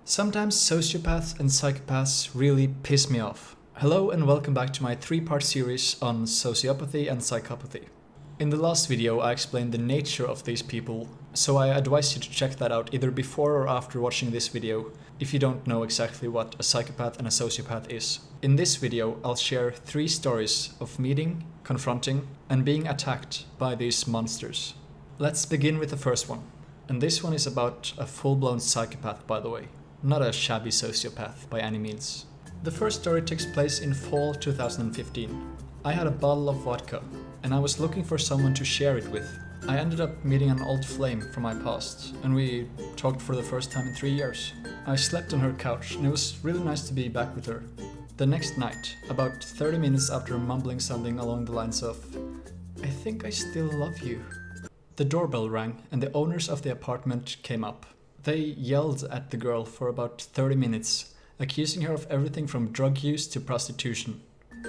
Sometimes sociopaths and psychopaths really piss me off. Hello and welcome back to my 3-part series on sociopathy and psychopathy. In the last video I explained the nature of these people, so I advise you to check that out either before or after watching this video if you don't know exactly what a psychopath and a sociopath is. In this video I'll share 3 stories of meeting, confronting, and being attacked by these monsters. Let's begin with the first one. And this one is about a full-blown psychopath, by the way. Not a shabby sociopath by any means. The first story takes place in fall 2015. I had a bottle of vodka, and I was looking for someone to share it with. I ended up meeting an old flame from my past, and we talked for the first time in 3 years. I slept on her couch, and it was really nice to be back with her. The next night, about 30 minutes after mumbling something along the lines of, "I think I still love you," the doorbell rang, and the owners of the apartment came up. They yelled at the girl for about 30 minutes, accusing her of everything from drug use to prostitution.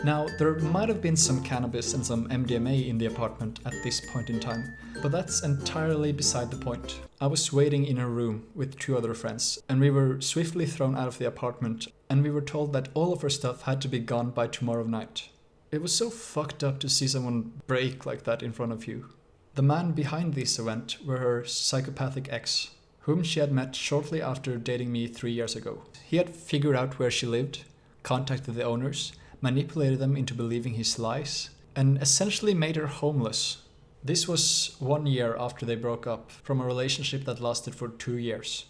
Now, there might have been some cannabis and some MDMA in the apartment at this point in time, but that's entirely beside the point. I was waiting in a room with 2 other friends, and we were swiftly thrown out of the apartment, and we were told that all of our stuff had to be gone by tomorrow night. It was so fucked up to see someone break like that in front of you. The man behind this event were her psychopathic ex, whom she had met shortly after dating me 3 years ago. He had figured out where she lived, contacted the owners, manipulated them into believing his lies, and essentially made her homeless. This was 1 year after they broke up from a relationship that lasted for 2 years.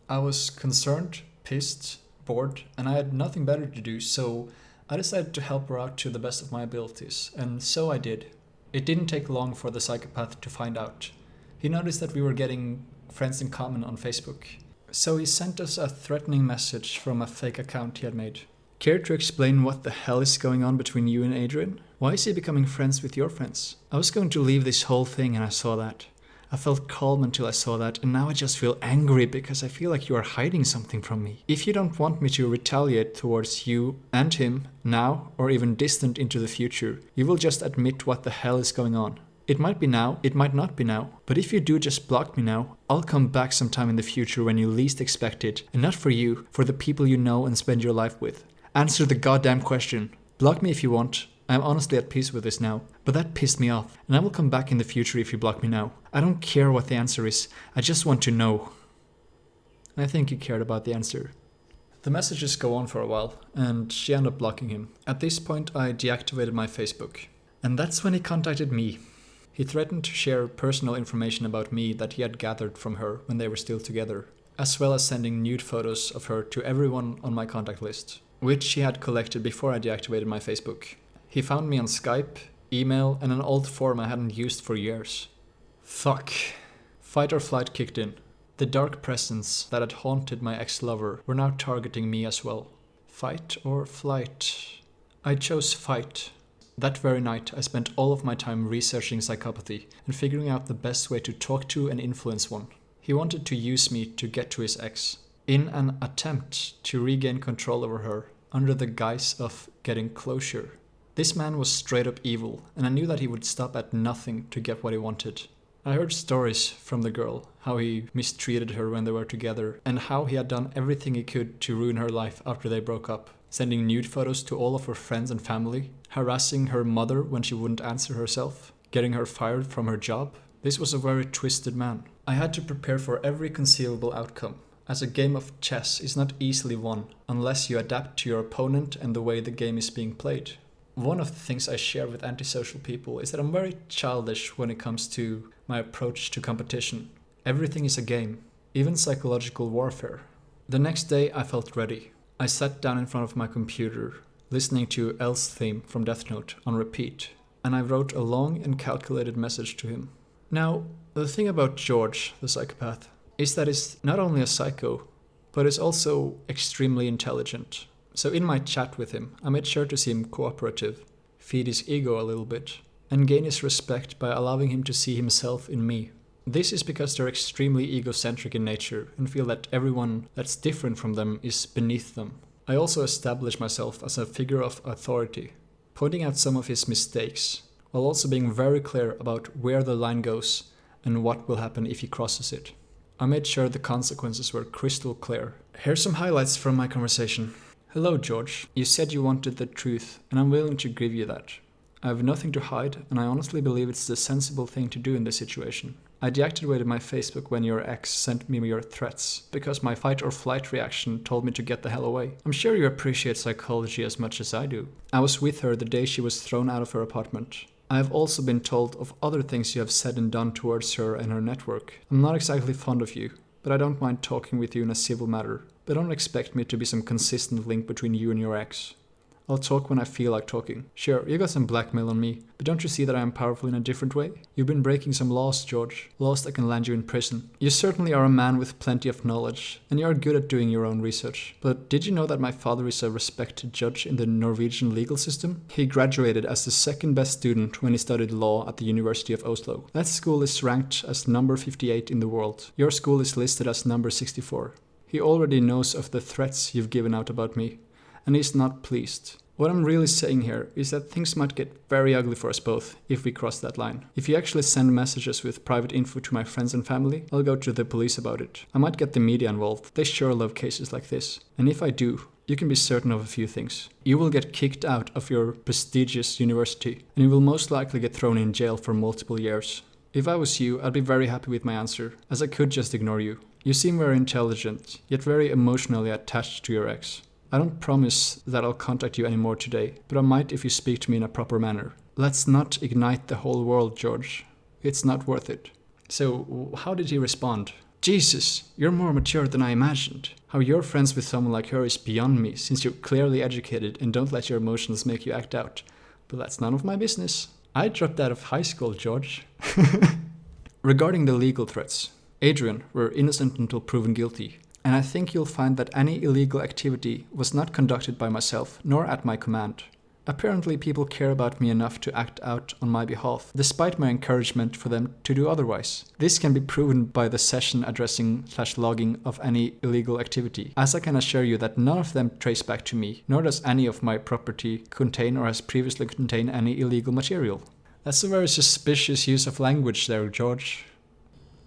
I was concerned, pissed, bored, and I had nothing better to do, so I decided to help her out to the best of my abilities, and so I did. It didn't take long for the psychopath to find out. He noticed that we were getting friends in common on Facebook. So he sent us a threatening message from a fake account he had made. "Care to explain what the hell is going on between you and Adrian? Why is he becoming friends with your friends?" I was going to leave this whole thing and I saw that. I felt calm until I saw that, and now I just feel angry because I feel like you are hiding something from me. If you don't want me to retaliate towards you and him now or even distant into the future, you will just admit what the hell is going on. It might be now, it might not be now, but if you do just block me now, I'll come back sometime in the future when you least expect it, and not for you, for the people you know and spend your life with. Answer the goddamn question. Block me if you want. I'm honestly at peace with this now, but that pissed me off, and I will come back in the future if you block me now. I don't care what the answer is, I just want to know. I think he cared about the answer. The messages go on for a while, and she ended up blocking him. At this point, I deactivated my Facebook, and that's when he contacted me. He threatened to share personal information about me that he had gathered from her when they were still together, as well as sending nude photos of her to everyone on my contact list, which he had collected before I deactivated my Facebook. He found me on Skype, email, and an old form I hadn't used for years. Fuck. Fight or flight kicked in. The dark presence that had haunted my ex-lover were now targeting me as well. Fight or flight? I chose fight. That very night, I spent all of my time researching psychopathy and figuring out the best way to talk to and influence one. He wanted to use me to get to his ex, in an attempt to regain control over her, under the guise of getting closure. This man was straight up evil, and I knew that he would stop at nothing to get what he wanted. I heard stories from the girl, how he mistreated her when they were together, and how he had done everything he could to ruin her life after they broke up. Sending nude photos to all of her friends and family, harassing her mother when she wouldn't answer herself, getting her fired from her job. This was a very twisted man. I had to prepare for every conceivable outcome, as a game of chess is not easily won unless you adapt to your opponent and the way the game is being played. One of the things I share with antisocial people is that I'm very childish when it comes to my approach to competition. Everything is a game, even psychological warfare. The next day I felt ready. I sat down in front of my computer, listening to Elle's theme from Death Note on repeat, and I wrote a long and calculated message to him. Now, the thing about George, the psychopath, is that he's not only a psycho, but is also extremely intelligent. So in my chat with him, I made sure to seem cooperative, feed his ego a little bit, and gain his respect by allowing him to see himself in me. This is because they're extremely egocentric in nature and feel that everyone that's different from them is beneath them. I also established myself as a figure of authority, pointing out some of his mistakes, while also being very clear about where the line goes and what will happen if he crosses it. I made sure the consequences were crystal clear, Here's some highlights from my conversation. Hello, George. You said you wanted the truth, and I'm willing to give you that. I have nothing to hide, and I honestly believe it's the sensible thing to do in this situation. I deactivated my Facebook when your ex sent me your threats, because my fight or flight reaction told me to get the hell away. I'm sure you appreciate psychology as much as I do. I was with her the day she was thrown out of her apartment. I have also been told of other things you have said and done towards her and her network. I'm not exactly fond of you, but I don't mind talking with you in a civil matter. But don't expect me to be some consistent link between you and your ex. I'll talk when I feel like talking. Sure, you got some blackmail on me, but don't you see that I am powerful in a different way? You've been breaking some laws, George. Laws that can land you in prison. You certainly are a man with plenty of knowledge, and you are good at doing your own research. But did you know that my father is a respected judge in the Norwegian legal system? He graduated as the second best student when he studied law at the University of Oslo. That school is ranked as number 58 in the world. Your school is listed as number 64. He already knows of the threats you've given out about me, and he's not pleased. What I'm really saying here is that things might get very ugly for us both if we cross that line. If you actually send messages with private info to my friends and family, I'll go to the police about it. I might get the media involved. They sure love cases like this. And if I do, you can be certain of a few things. You will get kicked out of your prestigious university, and you will most likely get thrown in jail for multiple years. If I was you, I'd be very happy with my answer, as I could just ignore you. You seem very intelligent, yet very emotionally attached to your ex. I don't promise that I'll contact you anymore today, but I might if you speak to me in a proper manner. Let's not ignite the whole world, George. It's not worth it. So, how did he respond? Jesus, you're more mature than I imagined. How you're friends with someone like her is beyond me, since you're clearly educated and don't let your emotions make you act out. But that's none of my business. I dropped out of high school, George. Regarding the legal threats, Adrian, we're innocent until proven guilty. And I think you'll find that any illegal activity was not conducted by myself, nor at my command. Apparently people care about me enough to act out on my behalf, despite my encouragement for them to do otherwise. This can be proven by the session addressing/logging of any illegal activity, as I can assure you that none of them trace back to me, nor does any of my property contain or has previously contained any illegal material. That's a very suspicious use of language there, George.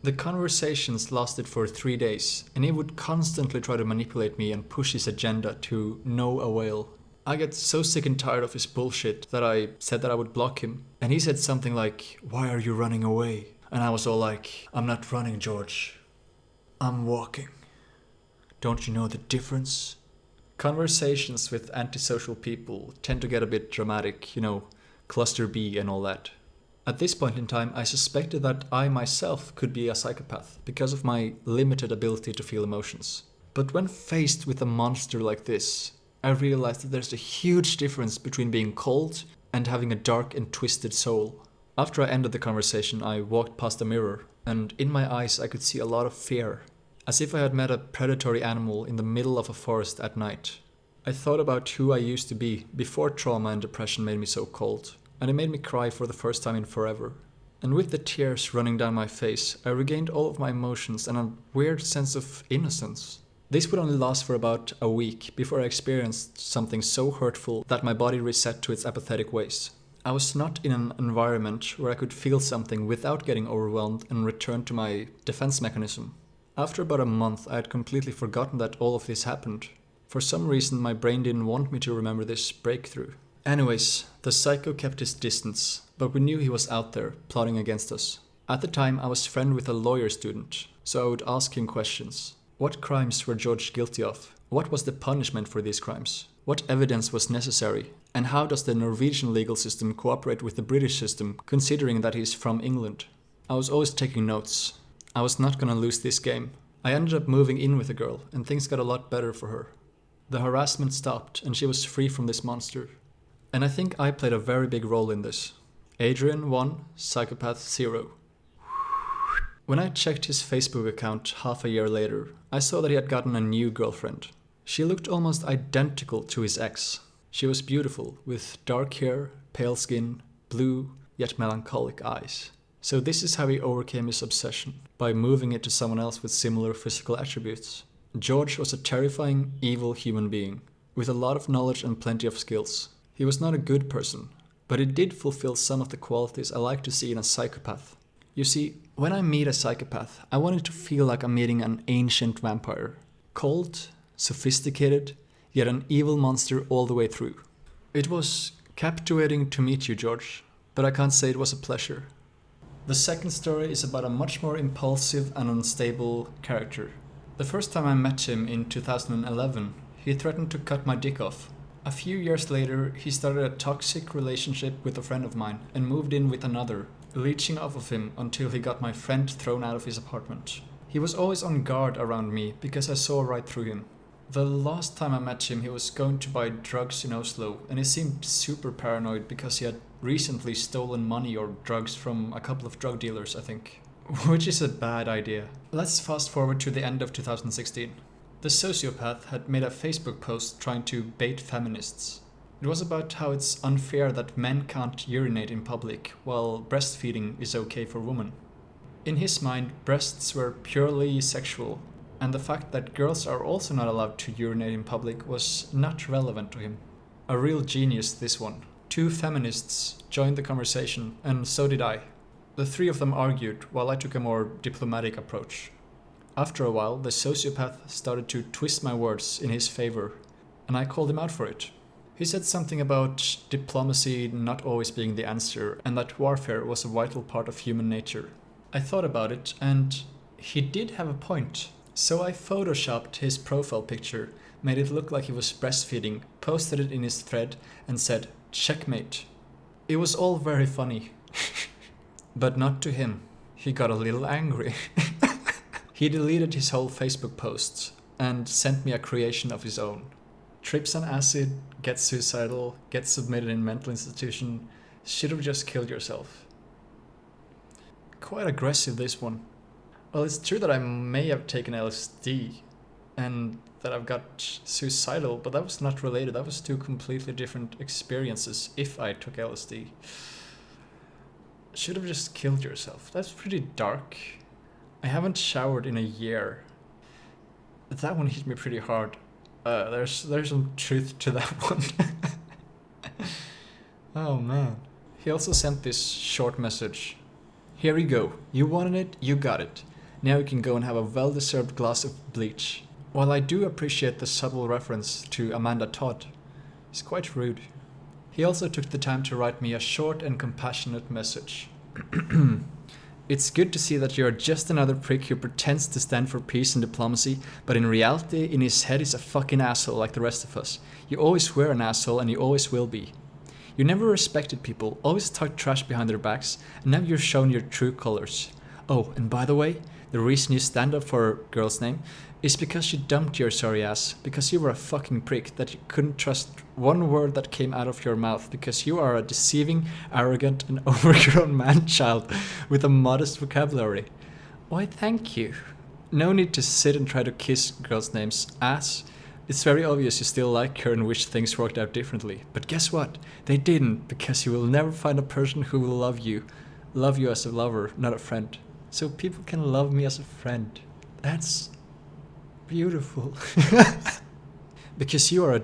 The conversations lasted for 3 days, and he would constantly try to manipulate me and push his agenda to no avail. I get so sick and tired of his bullshit that I said that I would block him. And he said something like, "Why are you running away?" And I was all like, "I'm not running, George. I'm walking. Don't you know the difference?" Conversations with antisocial people tend to get a bit dramatic, cluster B and all that. At this point in time, I suspected that I myself could be a psychopath because of my limited ability to feel emotions. But when faced with a monster like this, I realized that there's a huge difference between being cold and having a dark and twisted soul. After I ended the conversation, I walked past a mirror, and in my eyes I could see a lot of fear, as if I had met a predatory animal in the middle of a forest at night. I thought about who I used to be before trauma and depression made me so cold. And it made me cry for the first time in forever. And with the tears running down my face, I regained all of my emotions and a weird sense of innocence. This would only last for about a week before I experienced something so hurtful that my body reset to its apathetic ways. I was not in an environment where I could feel something without getting overwhelmed and return to my defense mechanism. After about a month, I had completely forgotten that all of this happened. For some reason, my brain didn't want me to remember this breakthrough. Anyways, the psycho kept his distance, but we knew he was out there, plotting against us. At the time, I was friends with a lawyer student, so I would ask him questions. What crimes were George guilty of? What was the punishment for these crimes? What evidence was necessary? And how does the Norwegian legal system cooperate with the British system, considering that he's from England? I was always taking notes. I was not gonna lose this game. I ended up moving in with a girl, and things got a lot better for her. The harassment stopped, and she was free from this monster. And I think I played a very big role in this. Adrian 1, Psychopath 0. When I checked his Facebook account half a year later, I saw that he had gotten a new girlfriend. She looked almost identical to his ex. She was beautiful, with dark hair, pale skin, blue yet melancholic eyes. So this is how he overcame his obsession, by moving it to someone else with similar physical attributes. George was a terrifying, evil human being, with a lot of knowledge and plenty of skills. He was not a good person, but he did fulfill some of the qualities I like to see in a psychopath. You see, when I meet a psychopath, I want it to feel like I'm meeting an ancient vampire. Cold, sophisticated, yet an evil monster all the way through. It was captivating to meet you, George, but I can't say it was a pleasure. The second story is about a much more impulsive and unstable character. The first time I met him in 2011, he threatened to cut my dick off. A few years later, he started a toxic relationship with a friend of mine and moved in with another, leeching off of him until he got my friend thrown out of his apartment. He was always on guard around me because I saw right through him. The last time I met him, he was going to buy drugs in Oslo, and he seemed super paranoid because he had recently stolen money or drugs from a couple of drug dealers, I think. Which is a bad idea. Let's fast forward to the end of 2016. The sociopath had made a Facebook post trying to bait feminists. It was about how it's unfair that men can't urinate in public, while breastfeeding is okay for women. In his mind, breasts were purely sexual, and the fact that girls are also not allowed to urinate in public was not relevant to him. A real genius, this one. 2 feminists joined the conversation, and so did I. The 3 of them argued, while I took a more diplomatic approach. After a while, the sociopath started to twist my words in his favor, and I called him out for it. He said something about diplomacy not always being the answer, and that warfare was a vital part of human nature. I thought about it, and he did have a point. So I photoshopped his profile picture, made it look like he was breastfeeding, posted it in his thread, and said, "Checkmate." It was all very funny. But not to him. He got a little angry. He deleted his whole Facebook post and sent me a creation of his own. Trips on acid, gets suicidal, gets submitted in mental institution, should have just killed yourself. Quite aggressive, this one. Well, it's true that I may have taken LSD and that I've got suicidal, but that was not related. That was 2 completely different experiences if I took LSD. Should have just killed yourself. That's pretty dark. I haven't showered in a year. That one hit me pretty hard. There's some truth to that one. Oh man. He also sent this short message. "Here you go. You wanted it, you got it. Now you can go and have a well-deserved glass of bleach." While I do appreciate the subtle reference to Amanda Todd, it's quite rude. He also took the time to write me a short and compassionate message. "It's good to see that you're just another prick who pretends to stand for peace and diplomacy, but in reality, in his head, he's a fucking asshole like the rest of us. You always were an asshole and you always will be. You never respected people, always talked trash behind their backs, and now you're shown your true colors. Oh, and by the way, the reason you stand up for a girl's name is because you dumped your sorry ass, because you were a fucking prick that you couldn't trust one word that came out of your mouth, because you are a deceiving, arrogant, and overgrown man-child with a modest vocabulary. Why, thank you. No need to sit and try to kiss girls' names, ass. It's very obvious you still like her and wish things worked out differently. But guess what? They didn't, because you will never find a person who will love you as a lover, not a friend. So people can love me as a friend. That's beautiful." Because you are a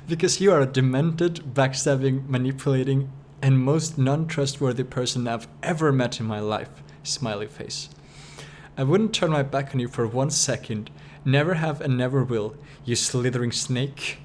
because you are a demented, backstabbing, manipulating, and most non-trustworthy person I've ever met in my life. Smiley face. I wouldn't turn my back on you for 1 second. Never have and never will, you slithering snake.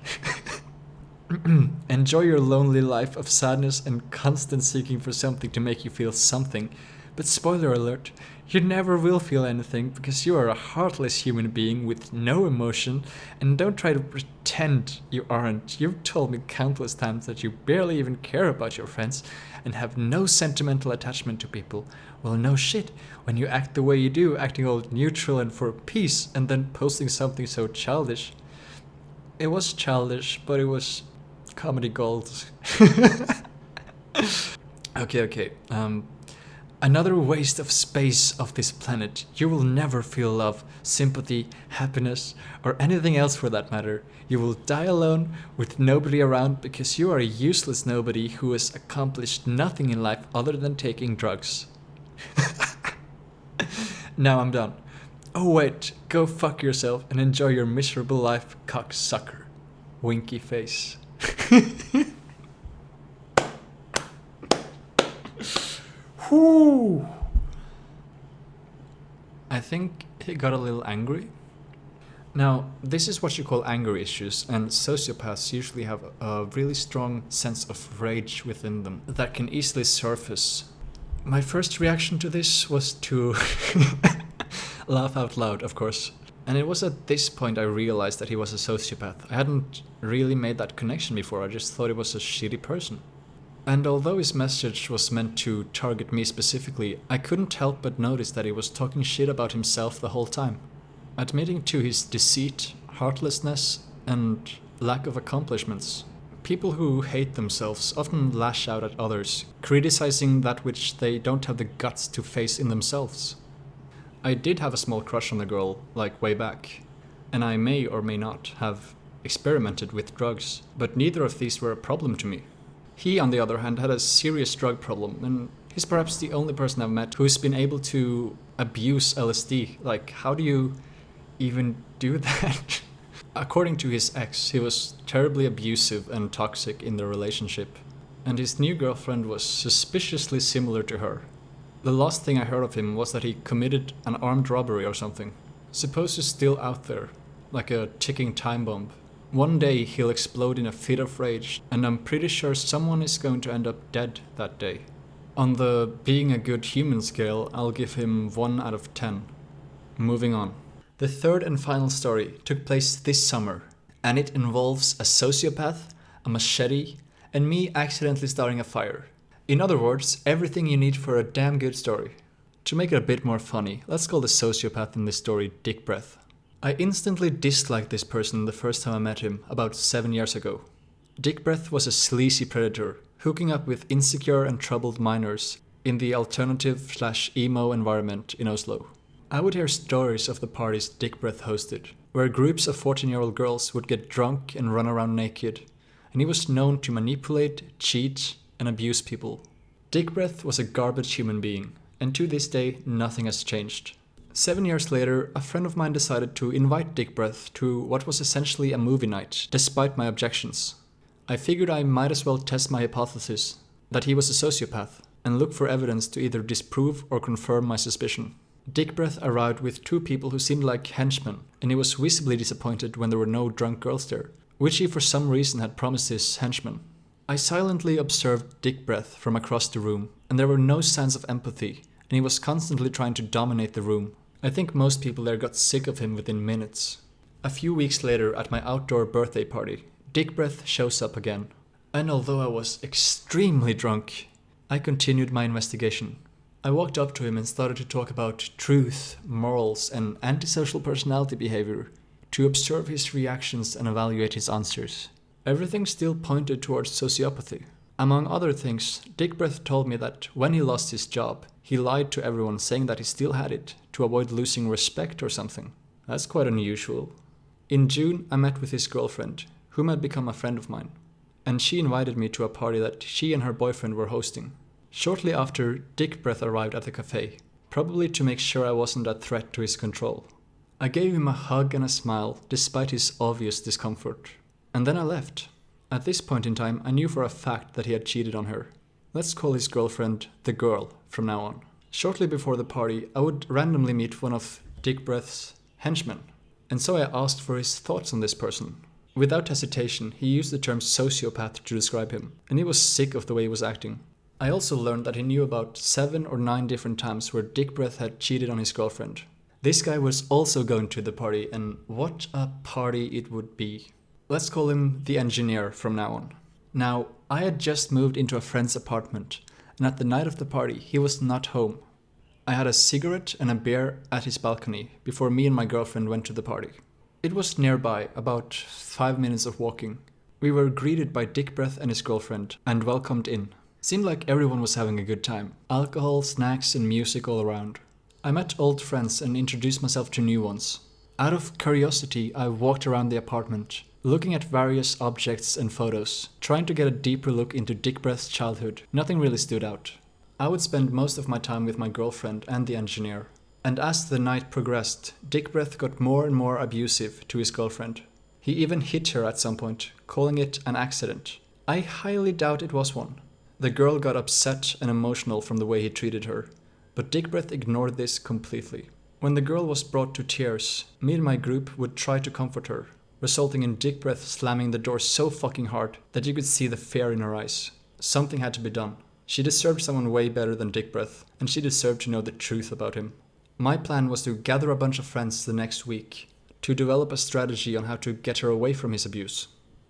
Enjoy your lonely life of sadness and constant seeking for something to make you feel something. But spoiler alert, you never will feel anything because you are a heartless human being with no emotion, and don't try to pretend you aren't. You've told me countless times that you barely even care about your friends and have no sentimental attachment to people. Well, no shit, when you act the way you do, acting all neutral and for peace, and then posting something so childish. It was childish, but it was comedy gold. Okay. Another waste of space of this planet. You will never feel love, sympathy, happiness, or anything else for that matter. You will die alone with nobody around because you are a useless nobody who has accomplished nothing in life other than taking drugs. Now I'm done. Oh wait, go fuck yourself and enjoy your miserable life, cocksucker. Winky face. Whew. I think he got a little angry. Now, this is what you call anger issues, and sociopaths usually have a really strong sense of rage within them that can easily surface. My first reaction to this was to laugh out loud, of course. And it was at this point I realized that he was a sociopath. I hadn't really made that connection before, I just thought he was a shitty person. And although his message was meant to target me specifically, I couldn't help but notice that he was talking shit about himself the whole time, admitting to his deceit, heartlessness, and lack of accomplishments. People who hate themselves often lash out at others, criticizing that which they don't have the guts to face in themselves. I did have a small crush on the girl, like way back, and I may or may not have experimented with drugs, but neither of these were a problem to me. He, on the other hand, had a serious drug problem, and he's perhaps the only person I've met who's been able to abuse LSD. Like, how do you even do that? According to his ex, he was terribly abusive and toxic in their relationship, and his new girlfriend was suspiciously similar to her. The last thing I heard of him was that he committed an armed robbery or something. Suppose he's still out there, like a ticking time bomb. One day he'll explode in a fit of rage, and I'm pretty sure someone is going to end up dead that day. On the being a good human scale, I'll give him 1 out of 10. Moving on. The third and final story took place this summer, and it involves a sociopath, a machete, and me accidentally starting a fire. In other words, everything you need for a damn good story. To make it a bit more funny, let's call the sociopath in this story Dick Breath. I instantly disliked this person the first time I met him, about 7 years ago. Dick Breath was a sleazy predator, hooking up with insecure and troubled minors in the alternative/emo environment in Oslo. I would hear stories of the parties Dick Breath hosted, where groups of 14-year-old girls would get drunk and run around naked, and he was known to manipulate, cheat, and abuse people. Dick Breath was a garbage human being, and to this day, nothing has changed. 7 years later, a friend of mine decided to invite Dick Breath to what was essentially a movie night, despite my objections. I figured I might as well test my hypothesis that he was a sociopath, and look for evidence to either disprove or confirm my suspicion. Dick Breath arrived with 2 people who seemed like henchmen, and he was visibly disappointed when there were no drunk girls there, which he for some reason had promised his henchmen. I silently observed Dick Breath from across the room, and there were no signs of empathy, and he was constantly trying to dominate the room. I think most people there got sick of him within minutes. A few weeks later, at my outdoor birthday party, Dick Breath shows up again. And although I was extremely drunk, I continued my investigation. I walked up to him and started to talk about truth, morals, and antisocial personality behavior, to observe his reactions and evaluate his answers. Everything still pointed towards sociopathy. Among other things, Dick Breath told me that when he lost his job, he lied to everyone saying that he still had it, to avoid losing respect or something. That's quite unusual. In June, I met with his girlfriend, whom had become a friend of mine, and she invited me to a party that she and her boyfriend were hosting. Shortly after, Dick Breath arrived at the cafe, probably to make sure I wasn't a threat to his control. I gave him a hug and a smile, despite his obvious discomfort. And then I left. At this point in time, I knew for a fact that he had cheated on her. Let's call his girlfriend the girl from now on. Shortly before the party, I would randomly meet one of Dick Breath's henchmen, and so I asked for his thoughts on this person. Without hesitation, he used the term sociopath to describe him, and he was sick of the way he was acting. I also learned that he knew about 7 or 9 different times where Dick Breath had cheated on his girlfriend. This guy was also going to the party, and what a party it would be. Let's call him the engineer from now on. Now, I had just moved into a friend's apartment, and at the night of the party, he was not home. I had a cigarette and a beer at his balcony before me and my girlfriend went to the party. It was nearby, about 5 minutes of walking. We were greeted by Dick Breath and his girlfriend, and welcomed in. Seemed like everyone was having a good time. Alcohol, snacks, and music all around. I met old friends and introduced myself to new ones. Out of curiosity, I walked around the apartment, looking at various objects and photos, trying to get a deeper look into Dick Breath's childhood. Nothing really stood out. I would spend most of my time with my girlfriend and the engineer. And as the night progressed, Dick Breath got more and more abusive to his girlfriend. He even hit her at some point, calling it an accident. I highly doubt it was one. The girl got upset and emotional from the way he treated her, but Dick Breath ignored this completely. When the girl was brought to tears, me and my group would try to comfort her, resulting in Dick Breath slamming the door so fucking hard that you could see the fear in her eyes. Something had to be done. She deserved someone way better than Dick Breath, and she deserved to know the truth about him. My plan was to gather a bunch of friends the next week, to develop a strategy on how to get her away from his abuse.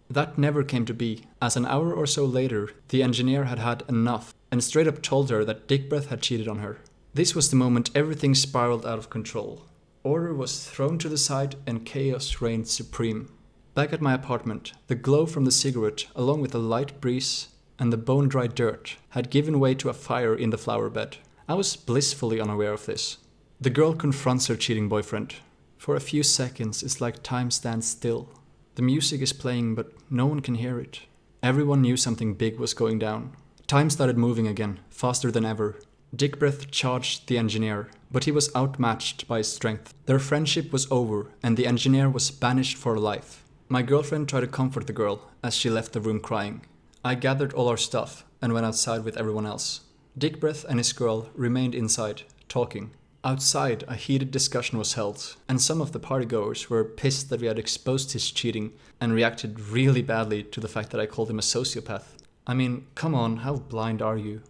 That never came to be, as an hour or so later, the engineer had had enough and straight up told her that Dick Breath had cheated on her. This was the moment everything spiraled out of control. Order was thrown to the side and chaos reigned supreme. Back at my apartment, the glow from the cigarette, along with the light breeze and the bone-dry dirt, had given way to a fire in the flower bed. I was blissfully unaware of this. The girl confronts her cheating boyfriend. For a few seconds, it's like time stands still. The music is playing, but no one can hear it. Everyone knew something big was going down. Time started moving again, faster than ever. Dick Breath charged the engineer, but he was outmatched by his strength. Their friendship was over, and the engineer was banished for life. My girlfriend tried to comfort the girl as she left the room crying. I gathered all our stuff and went outside with everyone else. Dick Breath and his girl remained inside, talking. Outside, a heated discussion was held, and some of the partygoers were pissed that we had exposed his cheating and reacted really badly to the fact that I called him a sociopath. I mean, come on, how blind are you?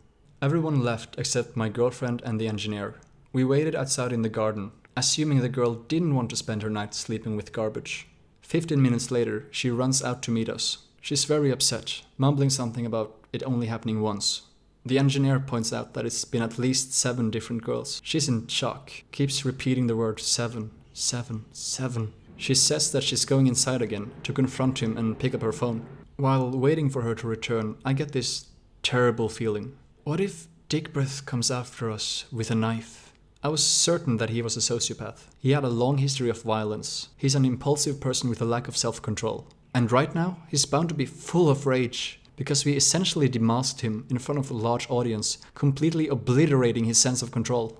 Everyone left except my girlfriend and the engineer. We waited outside in the garden, assuming the girl didn't want to spend her night sleeping with garbage. 15 minutes later, she runs out to meet us. She's very upset, mumbling something about it only happening once. The engineer points out that it's been at least 7 different girls. She's in shock, keeps repeating the word 7, 7, 7. She says that she's going inside again to confront him and pick up her phone. While waiting for her to return, I get this terrible feeling. What if Dick Breath comes after us with a knife? I was certain that he was a sociopath. He had a long history of violence. He's an impulsive person with a lack of self-control. And right now, he's bound to be full of rage, because we essentially demasked him in front of a large audience, completely obliterating his sense of control.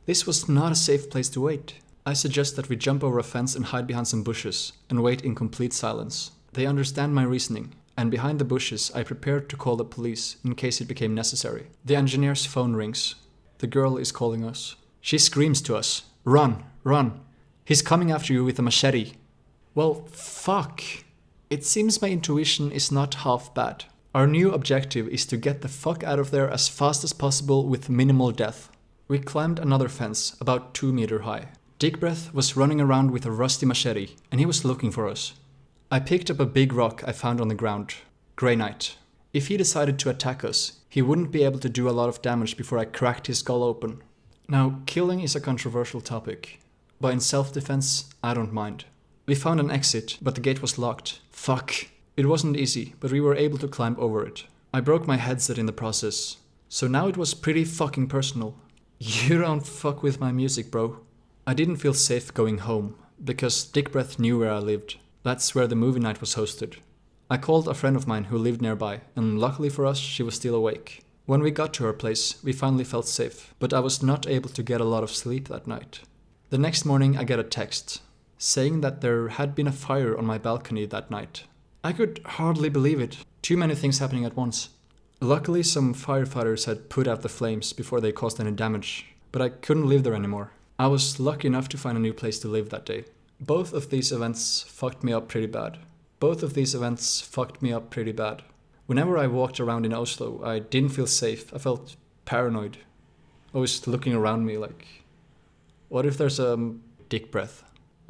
This was not a safe place to wait. I suggest that we jump over a fence and hide behind some bushes, and wait in complete silence. They understand my reasoning, and behind the bushes I prepared to call the police in case it became necessary. The engineer's phone rings. The girl is calling us. She screams to us, "Run, run! He's coming after you with a machete." Well, fuck. It seems my intuition is not half bad. Our new objective is to get the fuck out of there as fast as possible with minimal death. We climbed another fence, about 2 meters high. Dick Breath was running around with a rusty machete, and he was looking for us. I picked up a big rock I found on the ground. Grey Knight. If he decided to attack us, he wouldn't be able to do a lot of damage before I cracked his skull open. Now, killing is a controversial topic, but in self-defense, I don't mind. We found an exit, but the gate was locked. Fuck. It wasn't easy, but we were able to climb over it. I broke my headset in the process, so now it was pretty fucking personal. You don't fuck with my music, bro. I didn't feel safe going home, because Dick Breath knew where I lived. That's where the movie night was hosted. I called a friend of mine who lived nearby, and luckily for us, she was still awake. When we got to her place, we finally felt safe, but I was not able to get a lot of sleep that night. The next morning, I get a text saying that there had been a fire on my balcony that night. I could hardly believe it. Too many things happening at once. Luckily, some firefighters had put out the flames before they caused any damage, but I couldn't live there anymore. I was lucky enough to find a new place to live that day. Both of these events fucked me up pretty bad. Whenever I walked around in Oslo, I didn't feel safe. I felt paranoid. Always looking around me like, what if there's a Dick Breath?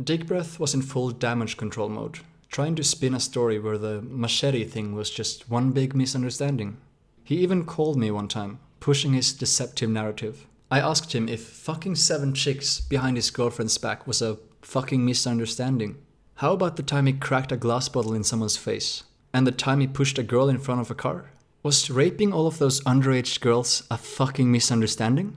Dick Breath was in full damage control mode, trying to spin a story where the machete thing was just one big misunderstanding. He even called me one time, pushing his deceptive narrative. I asked him if fucking 7 chicks behind his girlfriend's back was a fucking misunderstanding. How about the time he cracked a glass bottle in someone's face? And the time he pushed a girl in front of a car? Was raping all of those underage girls a fucking misunderstanding?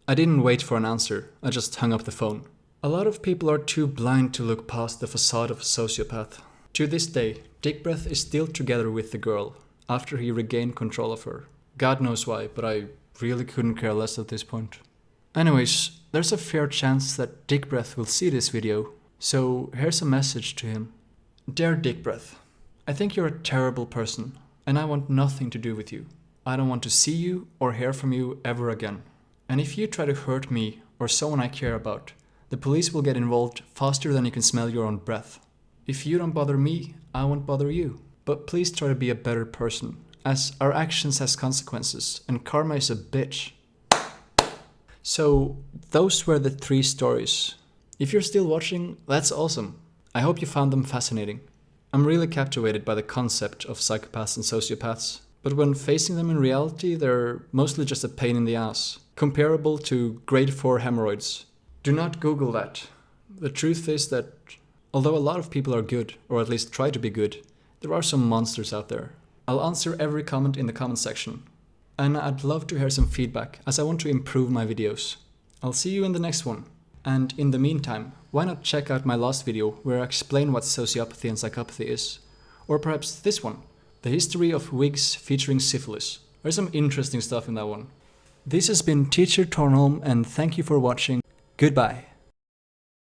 I didn't wait for an answer, I just hung up the phone. A lot of people are too blind to look past the facade of a sociopath. To this day, Dick Breath is still together with the girl, after he regained control of her. God knows why, but I really couldn't care less at this point. Anyways, there's a fair chance that Dick Breath will see this video, so here's a message to him. Dear Dick Breath, I think you're a terrible person, and I want nothing to do with you. I don't want to see you or hear from you ever again. And if you try to hurt me or someone I care about, The police will get involved faster than you can smell your own breath. If you don't bother me, I won't bother you. But please try to be a better person, as our actions has consequences, and karma is a bitch. So, those were the 3 stories. If you're still watching, that's awesome. I hope you found them fascinating. I'm really captivated by the concept of psychopaths and sociopaths, but when facing them in reality, they're mostly just a pain in the ass, comparable to grade 4 hemorrhoids. Do not Google that. The truth is that, although a lot of people are good, or at least try to be good, there are some monsters out there. I'll answer every comment in the comment section. And I'd love to hear some feedback, as I want to improve my videos. I'll see you in the next one. And in the meantime, why not check out my last video where I explain what sociopathy and psychopathy is? Or perhaps this one, the history of wigs featuring syphilis. There's some interesting stuff in that one. This has been Teacher Tornholm, and thank you for watching. Goodbye.